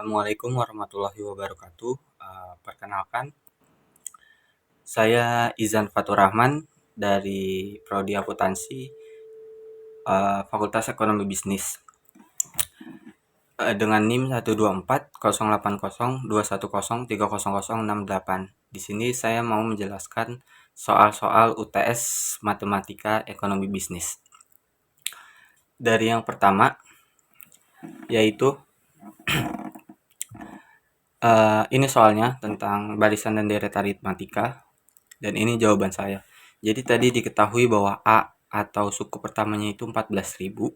Assalamualaikum warahmatullahi wabarakatuh. Perkenalkan, saya Izan Fatur Rahman dari Prodi Akuntansi, Fakultas Ekonomi Bisnis. Dengan NIM 12408021030030068. Di sini saya mau menjelaskan soal-soal UTS Matematika Ekonomi Bisnis. Dari yang pertama, yaitu ini soalnya tentang barisan dan deret aritmatika, dan ini jawaban saya. Jadi tadi diketahui bahwa A atau suku pertamanya itu 14.000,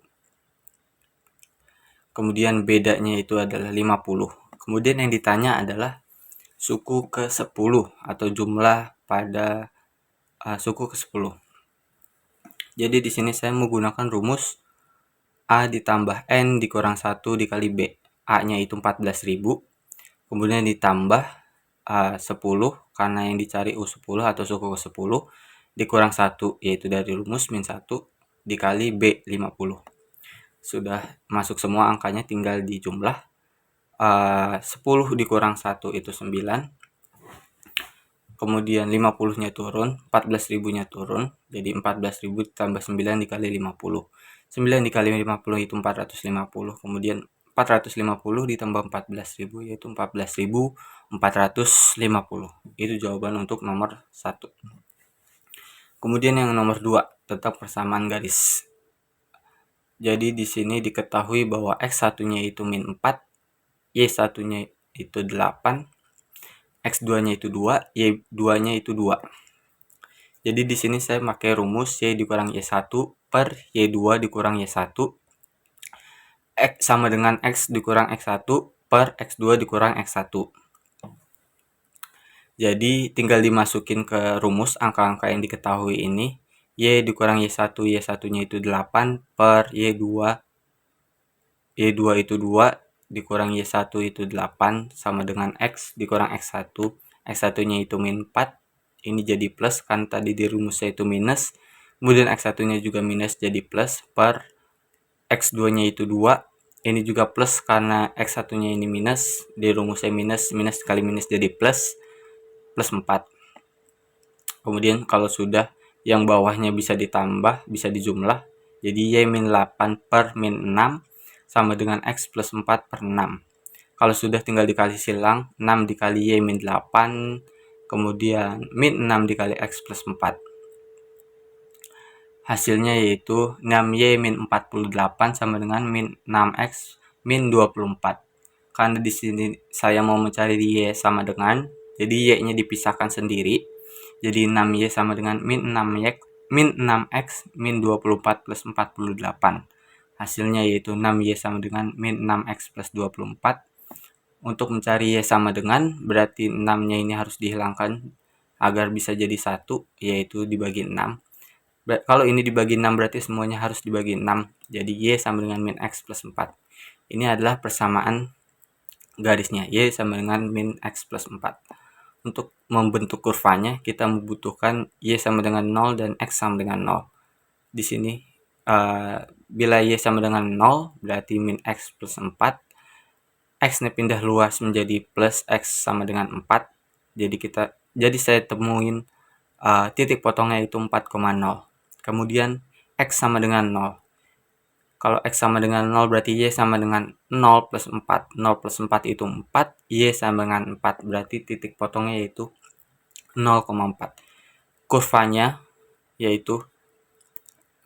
kemudian bedanya itu adalah 50. Kemudian yang ditanya adalah suku ke-10 atau jumlah pada suku ke-10. Jadi di sini saya menggunakan rumus A ditambah N dikurang 1 dikali B. A-nya itu 14.000, kemudian ditambah 10 karena yang dicari U10 atau suku ke-10 dikurang 1, yaitu dari rumus min 1 dikali B 50. Sudah masuk semua angkanya, tinggal dijumlah. 10 dikurang 1 itu 9. Kemudian 50-nya turun, 14.000-nya turun, jadi 14.000 ditambah 9 dikali 50. 9 dikali 50 itu 450. Kemudian 450 ditambah 14.000 yaitu 14.450. Itu jawaban untuk nomor 1. Kemudian yang nomor 2 tentang persamaan garis. Jadi di sini diketahui bahwa X1-nya itu min 4, Y1-nya itu 8, X2-nya itu 2, Y2-nya itu 2. Jadi di sini saya pakai rumus Y dikurang Y1 per Y2 dikurang Y1 X sama dengan X dikurang X1 per X2 dikurang X1. Jadi tinggal dimasukin ke rumus angka-angka yang diketahui ini. Y dikurang Y1, Y1-nya itu 8 per Y2 itu 2 dikurang Y1 itu 8 sama dengan X dikurang X1. X1-nya itu min 4. Ini jadi plus kan tadi di rumusnya itu minus. Kemudian X1-nya juga minus jadi plus per X2-nya itu 2. Ini juga plus karena X1-nya ini minus. Di rumusnya minus, minus kali minus jadi plus 4. Kemudian kalau sudah yang bawahnya bisa ditambah, bisa dijumlah. Jadi Y min 8 per min 6 sama dengan X plus 4 per 6. Kalau sudah tinggal dikali silang, 6 dikali Y min 8, kemudian min 6 dikali X plus 4. Hasilnya yaitu 6Y min 48 sama dengan min 6X min 24. Karena di sini saya mau mencari Y sama dengan, jadi Y-nya dipisahkan sendiri. Jadi 6Y sama dengan min 6X min 24 plus 48. Hasilnya yaitu 6Y sama dengan min 6X plus 24. Untuk mencari Y sama dengan, berarti 6-nya ini harus dihilangkan agar bisa jadi 1, yaitu dibagi 6. Kalau ini dibagi 6 berarti semuanya harus dibagi 6. Jadi Y sama dengan min X plus 4. Ini adalah persamaan garisnya. Y sama dengan min X plus 4. Untuk membentuk kurvanya kita membutuhkan Y sama dengan 0 dan X sama dengan 0. Di sini bila Y sama dengan 0 berarti min X plus 4. X-nya pindah luas menjadi plus X sama dengan 4. Jadi saya temuin titik potongnya itu 4,0. Kemudian X sama dengan 0. Kalau X sama dengan 0 berarti Y sama dengan 0 plus 4. 0 plus 4 itu 4. Y sama dengan 4. Berarti titik potongnya yaitu 0,4. Kurvanya yaitu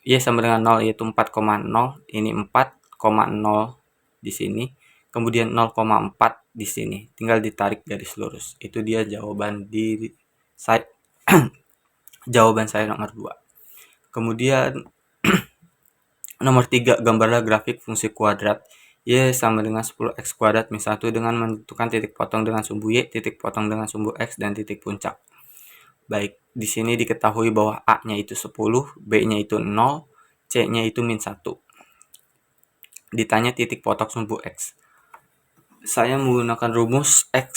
Y sama dengan 0 yaitu 4,0. Ini 4,0 di sini. Kemudian 0,4 di sini. Tinggal ditarik garis lurus. Itu dia jawaban jawaban saya nomor 2. Kemudian nomor 3, gambarlah grafik fungsi kuadrat Y sama dengan 10X kuadrat min 1 dengan menentukan titik potong dengan sumbu Y, titik potong dengan sumbu X, dan titik puncak. Baik, di sini diketahui bahwa A-nya itu 10, B-nya itu 0, C-nya itu min 1. Ditanya titik potong sumbu X. Saya menggunakan rumus X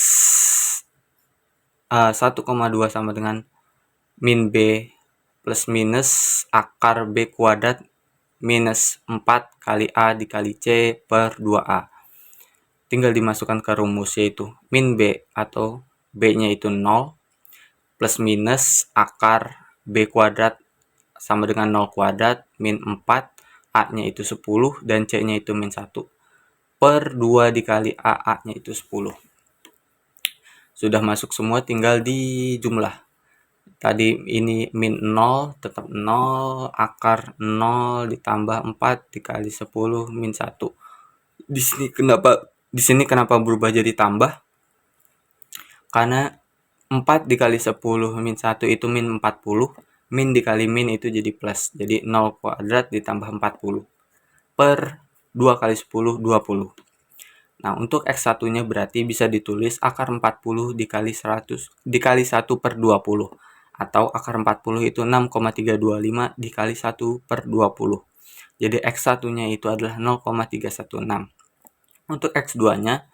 1,2 sama dengan min B plus minus akar B kuadrat minus 4 kali A dikali C per 2A. tinggal dimasukkan ke rumus, yaitu min B atau B-nya itu 0 plus minus akar B kuadrat sama dengan 0 kuadrat min 4, A-nya itu 10 dan C-nya itu min 1 per 2 dikali A-nya itu 10. Sudah masuk semua, tinggal dijumlah. Tadi ini min 0 tetap 0, akar 0 ditambah 4 dikali 10 min 1. Di sini kenapa berubah jadi tambah? Karena 4 dikali 10 min 1 itu min 40, min dikali min itu jadi plus. Jadi 0 kuadrat ditambah 40 per 2 kali 10, 20. Nah, untuk X1-nya berarti bisa ditulis akar 40 dikali 100 dikali 1 per 20. Atau akar 40 itu 6,325 dikali 1 per 20. Jadi X1-nya itu adalah 0,316. Untuk X2-nya,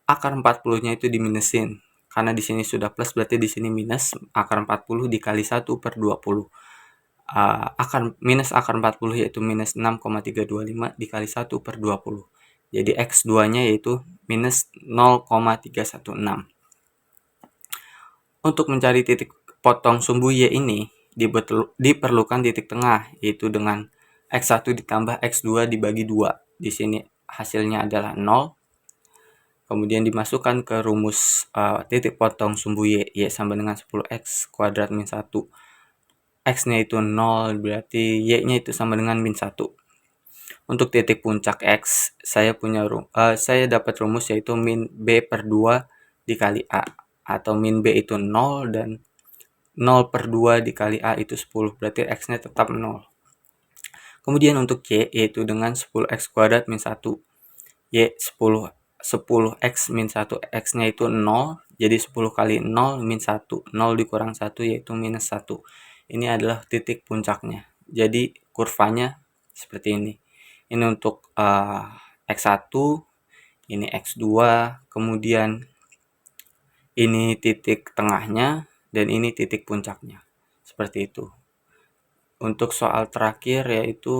akar 40-nya itu diminusin. Karena di sini sudah plus, berarti di sini minus. Akar 40 dikali 1 per 20. Minus akar 40 yaitu minus 6,325 dikali 1 per 20. Jadi X2-nya yaitu minus 0,316. Untuk mencari titik potong sumbu Y ini diperlukan titik tengah, yaitu dengan X1 ditambah X2 dibagi 2. Di sini hasilnya adalah 0. Kemudian dimasukkan ke rumus titik potong sumbu Y sama dengan 10X kuadrat min 1. X-nya itu 0, berarti Y-nya itu sama dengan min 1. Untuk titik puncak X, saya dapat rumus yaitu min B per 2 dikali A. Atau min B itu 0 dan 0 per 2 dikali A itu 10. Berarti X-nya tetap 0. Kemudian untuk Y, yaitu dengan 10X kuadrat min 1. Y 10X min 1, X-nya itu 0. Jadi 10 kali 0 min 1. 0 dikurang 1 yaitu minus 1. Ini adalah titik puncaknya. Jadi kurvanya seperti ini. Ini untuk X1, ini X2, kemudian ini titik tengahnya, dan ini titik puncaknya. Seperti itu. Untuk soal terakhir yaitu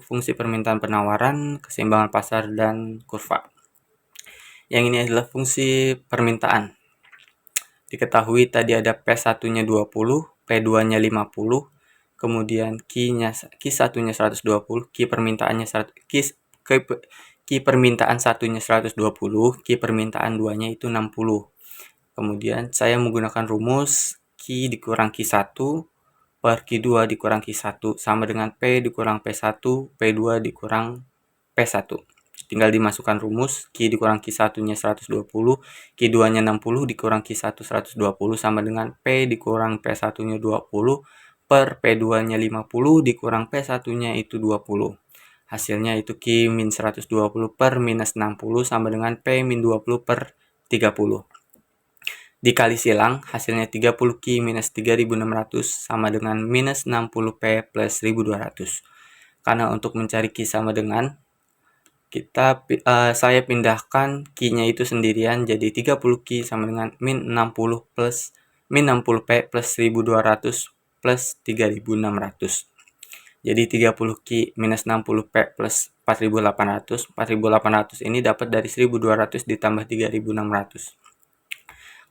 fungsi permintaan penawaran, keseimbangan pasar, dan kurva. Yang ini adalah fungsi permintaan. Diketahui tadi ada P1-nya 20, P2-nya 50, kemudian Q1-nya 120, Q permintaan satunya 120, Q permintaan 2-nya itu 60. Kemudian saya menggunakan rumus Q dikurang Q1 per Q2 dikurang Q1 sama dengan P dikurang P1, P2 dikurang P1. Tinggal dimasukkan rumus, Q dikurang Q1-nya 120, Q2-nya 60 dikurang Q1 120 sama dengan P dikurang P1-nya 20 per P2-nya 50 dikurang P1-nya itu 20. Hasilnya itu Q min 120 per minus 60 sama dengan P min 20 per 30. Dikali silang, hasilnya 30 Q minus 3600 sama dengan minus 60 P plus 1200. Karena untuk mencari Q sama dengan, saya pindahkan Q-nya itu sendirian, jadi 30 Q sama dengan min 60 P plus 1200 plus 3600. Jadi 30 Q minus 60 P plus 4800. 4800 ini dapat dari 1200 ditambah 3600.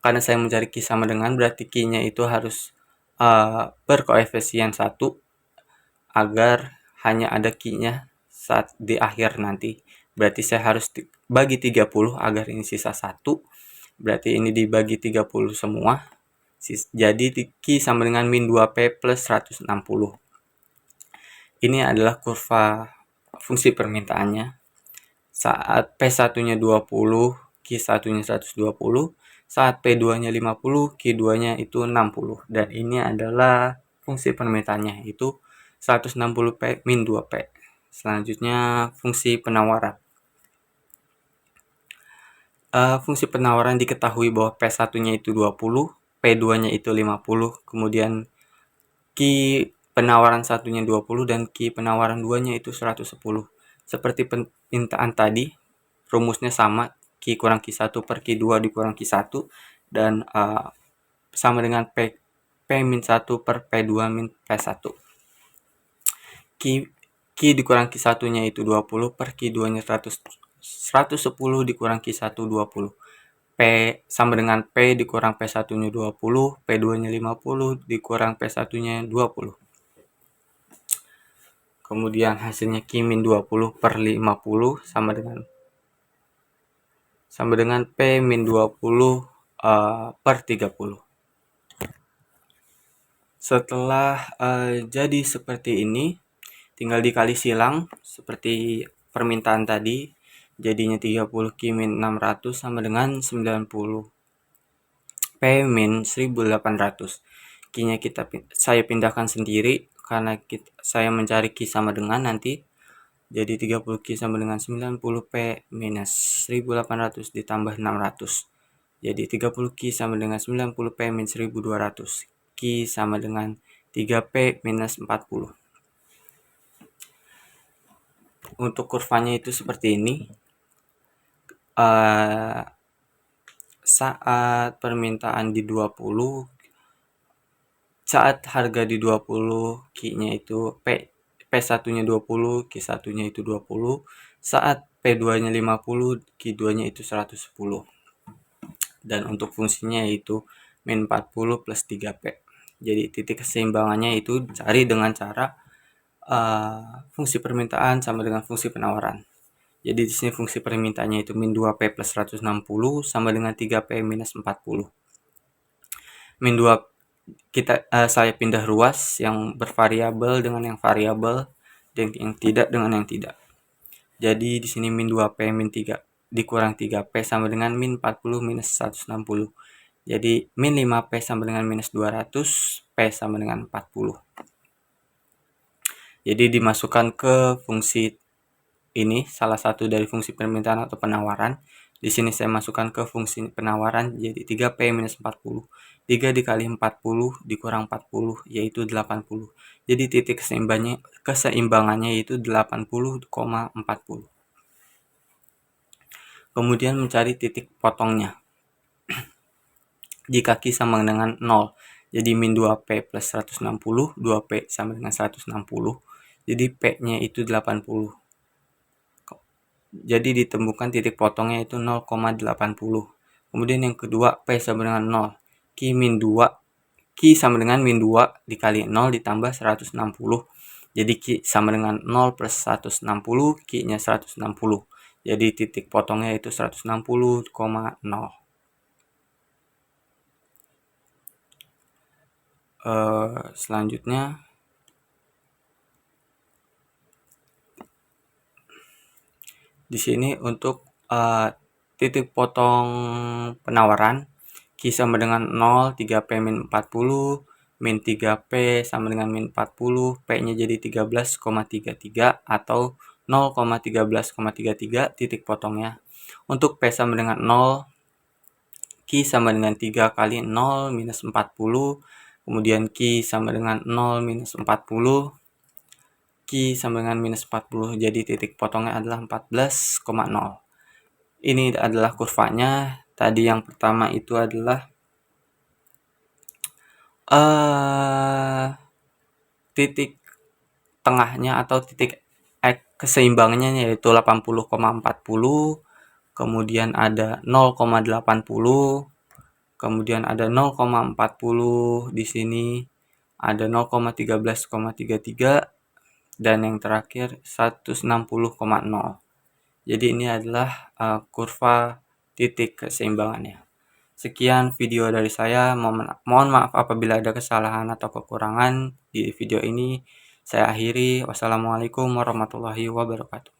Karena saya mencari Q sama dengan, berarti Q-nya itu harus berkoefisien 1 agar hanya ada Q-nya saat di akhir nanti. Berarti saya harus bagi 30 agar ini sisa 1. Berarti ini dibagi 30 semua. Jadi Q sama dengan min 2P plus 160. Ini adalah kurva fungsi permintaannya. Saat P1-nya 20, Q1-nya 120. Saat P2-nya 50, Q2-nya itu 60. Dan ini adalah fungsi permintaannya, itu 160P min 2P. Selanjutnya fungsi penawaran. Fungsi penawaran diketahui bahwa P1-nya itu 20, P2-nya itu 50, kemudian Q penawaran satunya 20 dan Q penawaran 2-nya itu 110. Seperti permintaan tadi, rumusnya sama, Q kurang Q1 per Q2 dikurang Q1 dan sama dengan P min 1 per P2 min P1. Q dikurang Q1-nya itu 20 per Q2-nya 110 110 dikurang Q1 20. P sama dengan P dikurang P1-nya 20, P2-nya 50 dikurang P1-nya 20. Kemudian hasilnya Q-20 per 50 sama dengan P-20 per 30. Setelah jadi seperti ini, tinggal dikali silang seperti permintaan tadi. Jadinya 30 Q-600 sama dengan 90 P-1800. Q-nya saya pindahkan sendiri karena saya mencari Q sama dengan nanti. Jadi 30 Q sama dengan 90 P minus 1800 ditambah 600. Jadi 30 Q sama dengan 90 P minus 1200. Q sama dengan 3P minus 40. Untuk kurvanya itu seperti ini. Saat permintaan di 20, saat harga di 20, Q-nya itu P1-nya 20, Q1-nya itu 20. Saat P2-nya 50, Q2-nya itu 110. Dan untuk fungsinya yaitu min 40 plus 3P. Jadi titik keseimbangannya itu cari dengan cara fungsi permintaan sama dengan fungsi penawaran. Jadi di sini fungsi permintaannya itu min 2P plus 160 sama dengan 3P minus 40. Min 2 saya pindah ruas yang bervariabel dengan yang variabel dan yang tidak dengan yang tidak. Jadi di sini min 2P min 3 dikurang 3P sama dengan min 40 minus 160. Jadi min 5P sama dengan minus 200, P sama dengan 40. Jadi dimasukkan ke fungsi ini, salah satu dari fungsi permintaan atau penawaran. Di sini saya masukkan ke fungsi penawaran, jadi 3P minus 40. 3 dikali 40 dikurang 40, yaitu 80. Jadi titik keseimbangannya yaitu 80,40. Kemudian mencari titik potongnya. Jika Q sama dengan 0, jadi min 2P plus 160, 2P sama dengan 160. Jadi P-nya itu 80. Jadi ditemukan titik potongnya itu 0,80. Kemudian yang kedua, P sama dengan 0. Q sama dengan min 2 dikali 0 ditambah 160. Jadi Q sama dengan 0 plus 160, Q-nya 160. Jadi titik potongnya itu 160,0. Selanjutnya di sini untuk titik potong penawaran, Q sama dengan 0, 3P min 40, min 3P sama dengan min 40, P-nya jadi 13,33 atau 0,13,33 titik potongnya. Untuk P sama dengan 0, Q sama dengan 3 kali 0 minus 40, kemudian Q sama dengan 0 minus 40, Q sama dengan minus 40, jadi titik potongnya adalah 14,0. Ini adalah kurvanya. Tadi yang pertama itu adalah titik tengahnya atau titik keseimbangannya yaitu 80,40, kemudian ada 0,80, kemudian ada 0,40 di sini, ada 0,13,33 dan yang terakhir 160,0. Jadi ini adalah kurva titik keseimbangannya. Sekian video dari saya. Mohon maaf apabila ada kesalahan atau kekurangan di video ini. Saya akhiri. Wassalamualaikum warahmatullahi wabarakatuh.